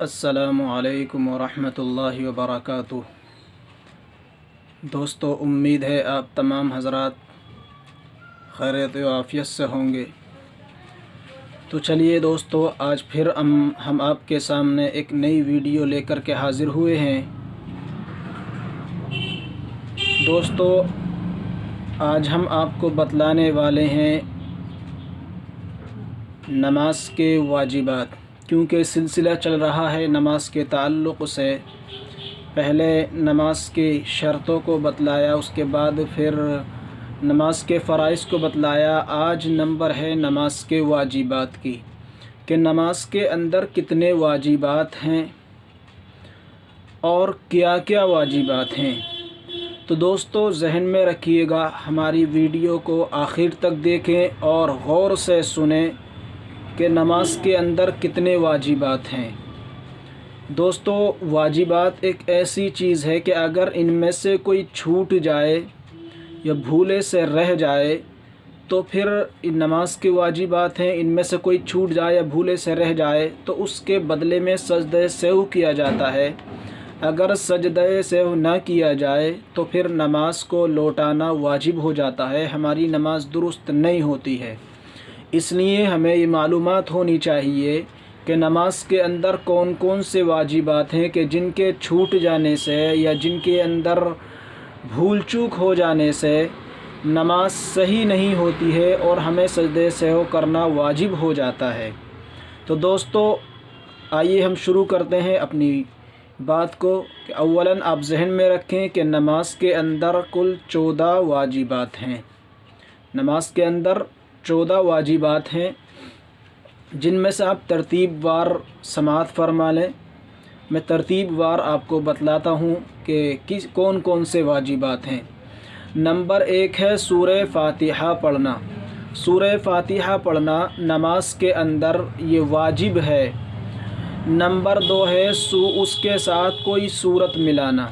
السلام علیکم ورحمۃ اللہ وبرکاتہ۔ دوستو، امید ہے آپ تمام حضرات خیریت و عافیت سے ہوں گے۔ تو چلیے دوستو، آج پھر ہم آپ کے سامنے ایک نئی ویڈیو لے کر کے حاضر ہوئے ہیں۔ دوستو، آج ہم آپ کو بتلانے والے ہیں نماز کے واجبات، کیونکہ سلسلہ چل رہا ہے نماز کے تعلق سے۔ پہلے نماز کی شرطوں کو بتلایا، اس کے بعد پھر نماز کے فرائض کو بتلایا۔ آج نمبر ہے نماز کے واجبات کی، کہ نماز کے اندر کتنے واجبات ہیں اور کیا کیا واجبات ہیں۔ تو دوستو ذہن میں رکھیے گا، ہماری ویڈیو کو آخر تک دیکھیں اور غور سے سنیں کہ نماز کے اندر کتنے واجبات ہیں۔ دوستو، واجبات ایک ایسی چیز ہے کہ اگر ان میں سے کوئی چھوٹ جائے یا بھولے سے رہ جائے تو پھر نماز کے واجبات ہیں، ان میں سے کوئی چھوٹ جائے یا بھولے سے رہ جائے تو اس کے بدلے میں سجدہ سہو کیا جاتا ہے۔ اگر سجدہ سہو نہ کیا جائے تو پھر نماز کو لوٹانا واجب ہو جاتا ہے، ہماری نماز درست نہیں ہوتی ہے۔ اس لیے ہمیں یہ معلومات ہونی چاہیے کہ نماز کے اندر کون کون سے واجبات ہیں کہ جن کے چھوٹ جانے سے یا جن کے اندر بھول چوک ہو جانے سے نماز صحیح نہیں ہوتی ہے اور ہمیں سجدہ سہو کرنا واجب ہو جاتا ہے۔ تو دوستو آئیے ہم شروع کرتے ہیں اپنی بات کو، کہ اولاً آپ ذہن میں رکھیں کہ نماز کے اندر کل 14 واجبات ہیں۔ نماز کے اندر 14 واجبات ہیں، جن میں سے آپ ترتیب وار سماعت فرما لیں۔ میں ترتیب وار آپ کو بتلاتا ہوں کہ کون کون سے واجبات ہیں۔ نمبر 1 ہے سورہ فاتحہ پڑھنا۔ سورہ فاتحہ پڑھنا نماز کے اندر یہ واجب ہے۔ نمبر 2 ہے اس کے ساتھ کوئی سورت ملانا۔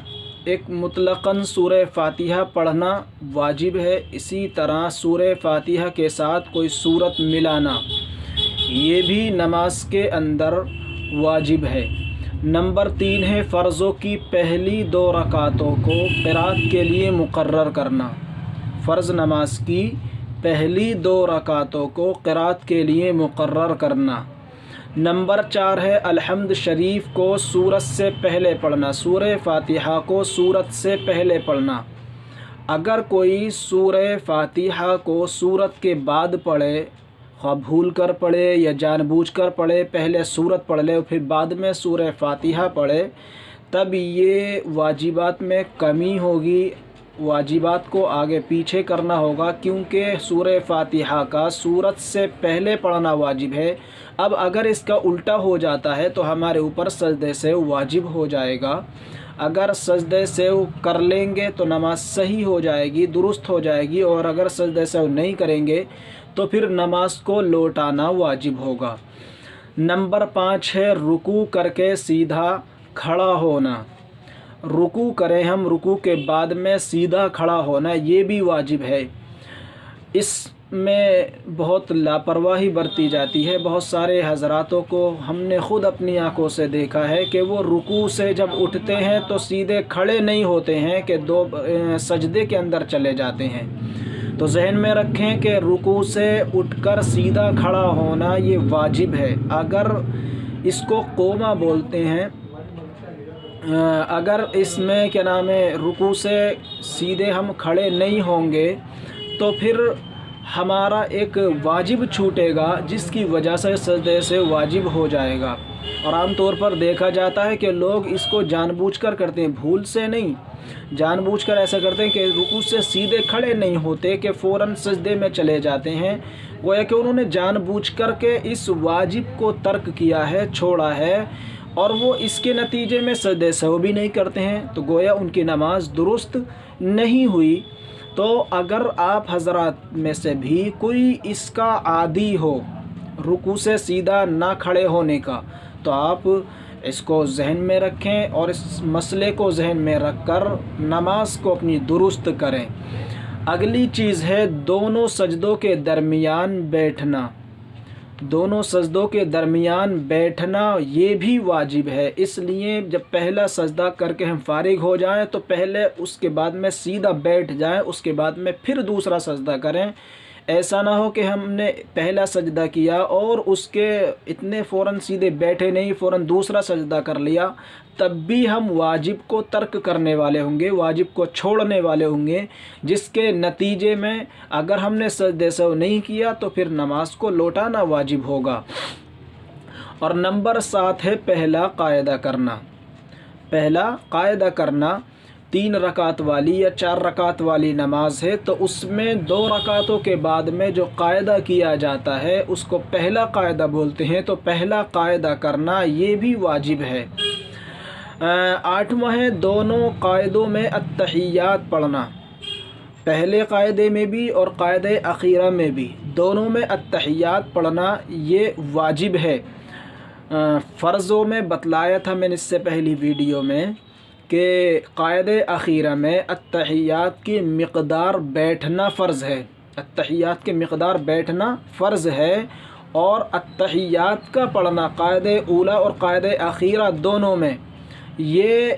ایک مطلقاً سورہ فاتحہ پڑھنا واجب ہے، اسی طرح سورہ فاتحہ کے ساتھ کوئی سورت ملانا یہ بھی نماز کے اندر واجب ہے۔ نمبر 3 ہے فرضوں کی پہلی 2 رکعتوں کو قرات کے لیے مقرر کرنا۔ فرض نماز کی پہلی 2 رکعتوں کو قرات کے لیے مقرر کرنا۔ نمبر 4 ہے الحمد شریف کو سورت سے پہلے پڑھنا، سورہ فاتحہ کو سورت سے پہلے پڑھنا۔ اگر کوئی سورہ فاتحہ کو سورت کے بعد پڑھے، خواہ بھول کر پڑھے یا جان بوجھ کر پڑھے، پہلے سورت پڑھ لے پھر بعد میں سورہ فاتحہ پڑھے، تب یہ واجبات میں کمی ہوگی، واجبات کو آگے پیچھے کرنا ہوگا، کیونکہ سورہ فاتحہ کا سورت سے پہلے پڑھنا واجب ہے۔ اب اگر اس کا الٹا ہو جاتا ہے تو ہمارے اوپر سجدہ سہو واجب ہو جائے گا۔ اگر سجدہ سہو کر لیں گے تو نماز صحیح ہو جائے گی، درست ہو جائے گی، اور اگر سجدہ سہو نہیں کریں گے تو پھر نماز کو لوٹانا واجب ہوگا۔ نمبر 5 ہے رکوع کر کے سیدھا کھڑا ہونا۔ رکوع کریں ہم، رکوع کے بعد میں سیدھا کھڑا ہونا یہ بھی واجب ہے۔ اس میں بہت لاپرواہی برتی جاتی ہے۔ بہت سارے حضراتوں کو ہم نے خود اپنی آنکھوں سے دیکھا ہے کہ وہ رکوع سے جب اٹھتے ہیں تو سیدھے کھڑے نہیں ہوتے ہیں کہ 2 سجدے کے اندر چلے جاتے ہیں۔ تو ذہن میں رکھیں کہ رکوع سے اٹھ کر سیدھا کھڑا ہونا یہ واجب ہے۔ اگر اس کو قومہ بولتے ہیں، اگر اس میں کیا نام ہے رکوع سے سیدھے ہم کھڑے نہیں ہوں گے تو پھر ہمارا ایک واجب چھوٹے گا، جس کی وجہ سے سجدے سے واجب ہو جائے گا۔ اور عام طور پر دیکھا جاتا ہے کہ لوگ اس کو جان بوجھ کر کرتے ہیں، بھول سے نہیں، جان بوجھ کر ایسا کرتے ہیں کہ رکوع سے سیدھے کھڑے نہیں ہوتے کہ فوراً سجدے میں چلے جاتے ہیں، گویا کہ انہوں نے جان بوجھ کر کے اس واجب کو ترک کیا ہے، چھوڑا ہے، اور وہ اس کے نتیجے میں سجدہ سہو بھی نہیں کرتے ہیں، تو گویا ان کی نماز درست نہیں ہوئی۔ تو اگر آپ حضرات میں سے بھی کوئی اس کا عادی ہو رکوع سے سیدھا نہ کھڑے ہونے کا، تو آپ اس کو ذہن میں رکھیں اور اس مسئلے کو ذہن میں رکھ کر نماز کو اپنی درست کریں۔ اگلی چیز ہے دونوں سجدوں کے درمیان بیٹھنا۔ دونوں سجدوں کے درمیان بیٹھنا یہ بھی واجب ہے۔ اس لیے جب پہلا سجدہ کر کے ہم فارغ ہو جائیں تو پہلے اس کے بعد میں سیدھا بیٹھ جائیں، اس کے بعد میں پھر دوسرا سجدہ کریں۔ ایسا نہ ہو کہ ہم نے پہلا سجدہ کیا اور اس کے اتنے فوراً سیدھے بیٹھے نہیں، فوراً دوسرا سجدہ کر لیا، تب بھی ہم واجب کو ترک کرنے والے ہوں گے، واجب کو چھوڑنے والے ہوں گے، جس کے نتیجے میں اگر ہم نے سجدے سہو نہیں کیا تو پھر نماز کو لوٹانا واجب ہوگا۔ اور نمبر 7 ہے پہلا قاعدہ کرنا۔ پہلا قاعدہ کرنا 3 رکعت والی یا 4 رکعت والی نماز ہے تو اس میں 2 رکعتوں کے بعد میں جو قاعدہ کیا جاتا ہے اس کو پہلا قاعدہ بولتے ہیں، تو پہلا قاعدہ کرنا یہ بھی واجب ہے۔ 8واں ہے دونوں قاعدوں میں التحیات پڑھنا، پہلے قاعدے میں بھی اور قاعدہ اخیرہ میں بھی، دونوں میں التحیات پڑھنا یہ واجب ہے۔ فرضوں میں بتلایا تھا میں نے اس سے پہلی ویڈیو میں کہ قاعدہ اخیرہ میں التحیات کی مقدار بیٹھنا فرض ہے، التحیات کی مقدار بیٹھنا فرض ہے، اور التحیات کا پڑھنا قاعدہ اولا اور قاعدہ اخیرہ دونوں میں یہ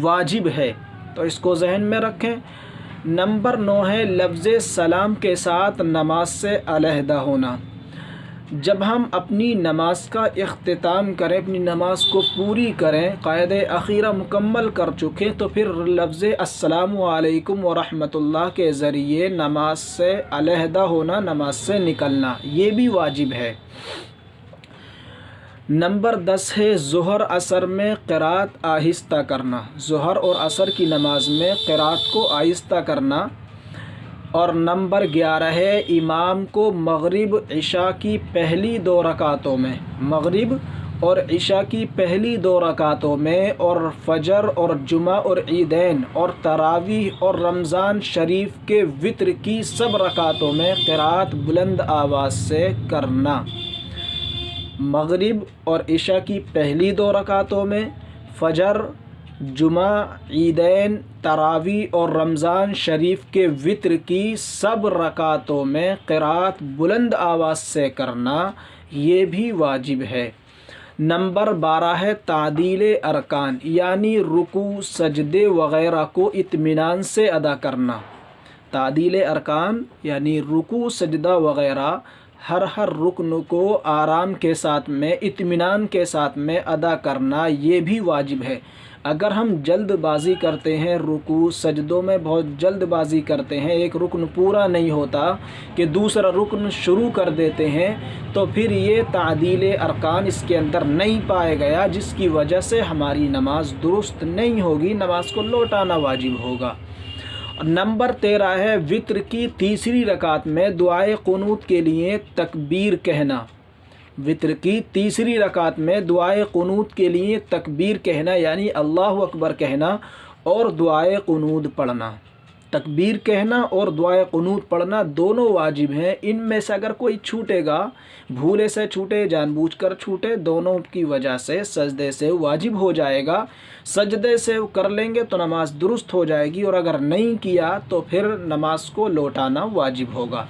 واجب ہے، تو اس کو ذہن میں رکھیں۔ نمبر 9 ہے لفظ سلام کے ساتھ نماز سے علیحدہ ہونا۔ جب ہم اپنی نماز کا اختتام کریں، اپنی نماز کو پوری کریں، قاعدہ اخیرہ مکمل کر چکیں، تو پھر لفظ السلام علیکم ورحمۃ اللہ کے ذریعے نماز سے علیحدہ ہونا، نماز سے نکلنا، یہ بھی واجب ہے۔ نمبر 10 ہے ظہر عصر میں قرات آہستہ کرنا، ظہر اور عصر کی نماز میں قرات کو آہستہ کرنا۔ اور نمبر 11 ہے امام کو مغرب عشاء کی پہلی 2 رکعتوں میں، مغرب اور عشاء کی پہلی 2 رکعتوں میں، اور فجر اور جمعہ اور عیدین اور تراویح اور رمضان شریف کے وتر کی سب رکعتوں میں قرات بلند آواز سے کرنا۔ مغرب اور عشاء کی پہلی 2 رکعتوں میں، فجر، جمعہ، عیدین، تراویح اور رمضان شریف کے وتر کی سب رکعتوں میں قرات بلند آواز سے کرنا، یہ بھی واجب ہے۔ نمبر 12 ہے تعدیل ارکان، یعنی رکوع، سجدے وغیرہ کو اطمینان سے ادا کرنا۔ تعدیل ارکان یعنی رکوع، سجدہ وغیرہ ہر رکن کو آرام کے ساتھ میں، اطمینان کے ساتھ میں ادا کرنا، یہ بھی واجب ہے۔ اگر ہم جلد بازی کرتے ہیں، رکوع سجدوں میں بہت جلد بازی کرتے ہیں، ایک رکن پورا نہیں ہوتا کہ دوسرا رکن شروع کر دیتے ہیں، تو پھر یہ تعدیل ارکان اس کے اندر نہیں پائے گیا، جس کی وجہ سے ہماری نماز درست نہیں ہوگی، نماز کو لوٹانا واجب ہوگا۔ نمبر 13 ہے وتر کی تیسری رکعت میں دعائے قنوت کے لیے تکبیر کہنا، وتر کی تیسری رکعت میں دعائے قنوت کے لیے تکبیر کہنا، یعنی اللہ اکبر کہنا اور دعائے قنوت پڑھنا۔ تکبیر کہنا اور دعائے قنوت پڑھنا دونوں واجب ہیں، ان میں سے اگر کوئی چھوٹے گا، بھولے سے چھوٹے، جان بوجھ کر چھوٹے، دونوں کی وجہ سے سجدے سے واجب ہو جائے گا۔ سجدے سے کر لیں گے تو نماز درست ہو جائے گی، اور اگر نہیں کیا تو پھر نماز کو لوٹانا واجب ہوگا۔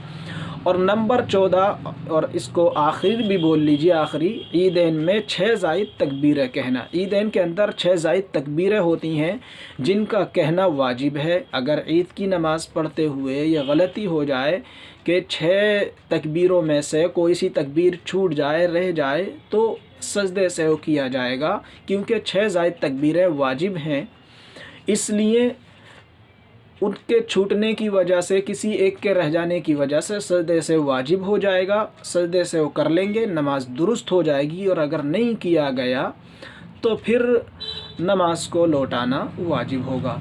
اور نمبر 14، اور اس کو آخری بھی بول لیجیے، آخری، عیدین میں 6 زائد تکبیریں کہنا۔ عیدین کے اندر 6 زائد تکبیریں ہوتی ہیں جن کا کہنا واجب ہے۔ اگر عید کی نماز پڑھتے ہوئے یہ غلطی ہو جائے کہ 6 تکبیروں میں سے کوئی سی تکبیر چھوٹ جائے، رہ جائے، تو سجدے سے وہ کیا جائے گا، کیونکہ 6 زائد تکبیریں واجب ہیں، اس لیے ان کے چھوٹنے کی وجہ سے، کسی ایک کے رہ جانے کی وجہ سے سجدے سے واجب ہو جائے گا، سجدے سے وہ کر لیں گے، نماز درست ہو جائے گی، اور اگر نہیں کیا گیا تو پھر نماز کو لوٹانا واجب ہوگا۔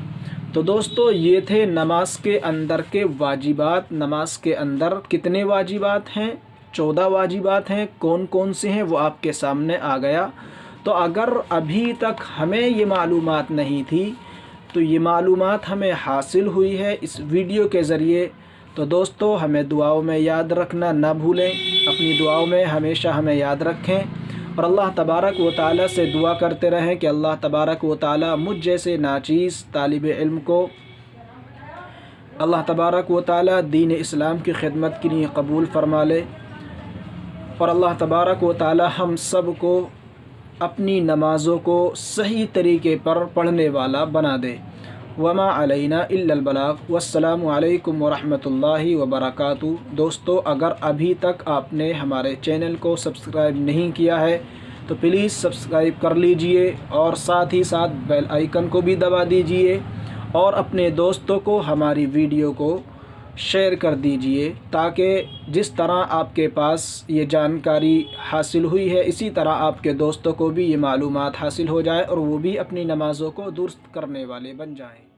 تو دوستو یہ تھے نماز کے اندر کے واجبات۔ نماز کے اندر کتنے واجبات ہیں؟ 14 واجبات ہیں۔ کون کون سے ہیں وہ آپ کے سامنے آ گیا۔ تو اگر ابھی تک ہمیں یہ معلومات نہیں تھی تو یہ معلومات ہمیں حاصل ہوئی ہے اس ویڈیو کے ذریعے۔ تو دوستو ہمیں دعاؤں میں یاد رکھنا نہ بھولیں، اپنی دعاؤں میں ہمیشہ ہمیں یاد رکھیں، اور اللہ تبارک و تعالیٰ سے دعا کرتے رہیں کہ اللہ تبارک و تعالیٰ مجھ جیسے ناچیز طالب علم کو اللہ تبارک و تعالیٰ دین اسلام کی خدمت کے لیے قبول فرما لے۔ اور اللہ تبارک و تعالی ہم سب کو اپنی نمازوں کو صحیح طریقے پر پڑھنے والا بنا دے۔ وما علینا الا البلاغ۔ والسلام علیکم ورحمۃ اللہ وبرکاتہ۔ دوستو، اگر ابھی تک آپ نے ہمارے چینل کو سبسکرائب نہیں کیا ہے تو پلیز سبسکرائب کر لیجئے اور ساتھ ہی ساتھ بیل آئیکن کو بھی دبا دیجئے اور اپنے دوستوں کو ہماری ویڈیو کو شیئر کر دیجئے، تاکہ جس طرح آپ کے پاس یہ جانکاری حاصل ہوئی ہے اسی طرح آپ کے دوستوں کو بھی یہ معلومات حاصل ہو جائے اور وہ بھی اپنی نمازوں کو درست کرنے والے بن جائیں۔